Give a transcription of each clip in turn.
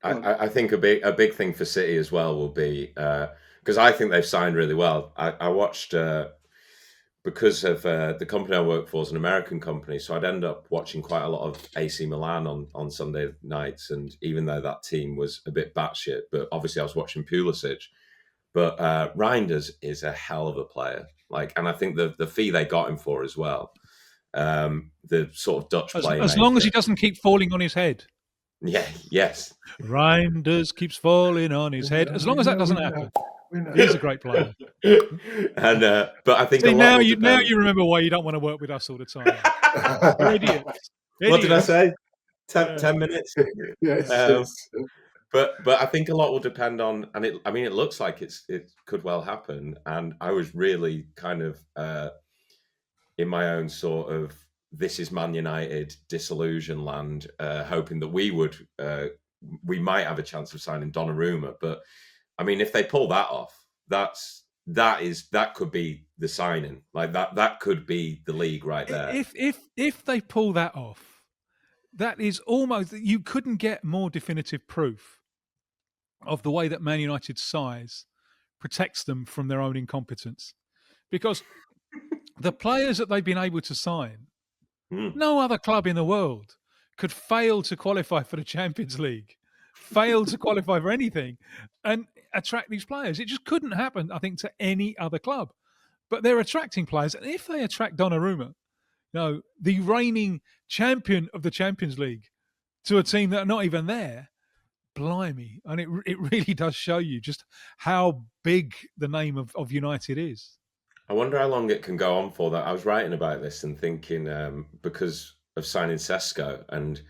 I think a big thing for City as well will be because I think they've signed really well. I watched because of the company I work for is an American company, so I'd end up watching quite a lot of AC Milan on Sunday nights. And even though that team was a bit batshit, but obviously I was watching Pulisic. But Reinders is a hell of a player. Like, and I think the fee they got him for as well, the sort of Dutch As long as he playmaker. doesn't keep falling on his head. Yeah, yes, Reinders keeps falling on his head. As long as that doesn't happen, he's a great player. and but I think a See, lot now will you depend. remember why you don't want to work with us all the time. You're idiots. What did I Idiots. say? 10, Yeah. 10 minutes. Yes, Um, yes. but I think a lot will depend on, and I mean, it looks like it could well happen. And I was really kind of in my own sort of this is Man United disillusion land, hoping that we might have a chance of signing Donnarumma. But I mean, if they pull that off, that could be the signing. Like that could be the league right there. If they pull that off, that is almost, you couldn't get more definitive proof of the way that Man United's size protects them from their own incompetence. Because the players that they've been able to sign, no other club in the world could fail to qualify for the Champions League, fail to qualify for anything, and attract these players. It just couldn't happen, I think, to any other club. But they're attracting players. And if they attract Donnarumma, the reigning champion of the Champions League, to a team that are not even there, blimey. And it really does show you just how big the name of United is. I wonder how long it can go on for. That I was writing about this and thinking because of signing Sesko, and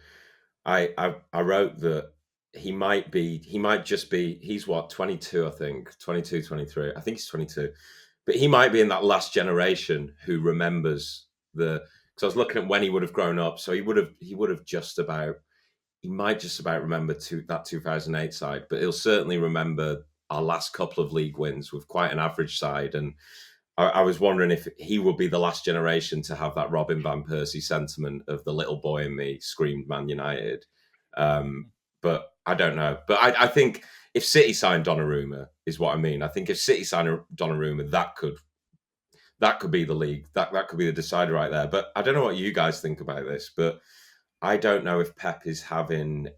I wrote that he's what, 22, I think 22, 23. I think he's 22, but he might be in that last generation who remembers because I was looking at when he would have grown up, so he might just about remember that 2008 side, but he'll certainly remember our last couple of league wins with quite an average side. And I was wondering if he would be the last generation to have that Robin van Persie sentiment of the little boy in me screamed Man United. But I don't know. But I think if City signed Donnarumma is what I mean. I think if City signed Donnarumma, that could be the league. That could be the decider right there. But I don't know what you guys think about this, but I don't know if Pep is having,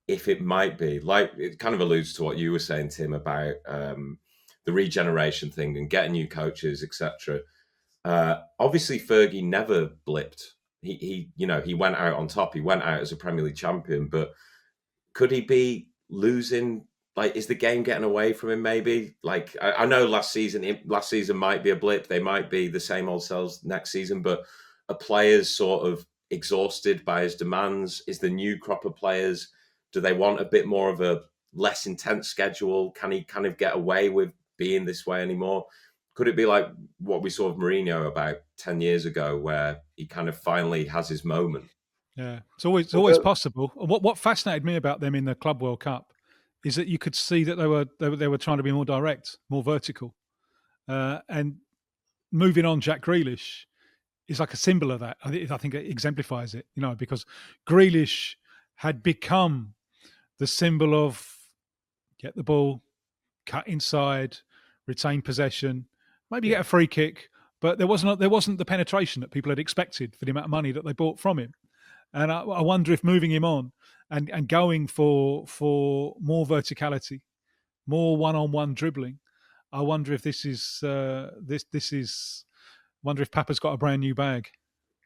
if it might be, like it kind of alludes to what you were saying, Tim, about the regeneration thing and getting new coaches, etc. Obviously, Fergie never blipped. He went out on top. He went out as a Premier League champion. But could he be losing? Like, is the game getting away from him? Maybe. Like, I know last season might be a blip. They might be the same old selves next season. But are players sort of exhausted by his demands? Is the new crop of players, do they want a bit more of a less intense schedule? Can he kind of get away with being this way anymore? Could it be like what we saw of Mourinho about 10 years ago, where he kind of finally has his moment? Yeah, it's always possible. What fascinated me about them in the Club World Cup is that you could see that they were trying to be more direct, more vertical, and moving on. Jack Grealish is like a symbol of that. I think it exemplifies it, because Grealish had become the symbol of get the ball, cut inside, retain possession, maybe get a free kick, but there wasn't the penetration that people had expected for the amount of money that they bought from him. And I wonder if moving him on and going for more verticality, more one-on-one dribbling, I wonder if this is wonder if Papa's got a brand new bag.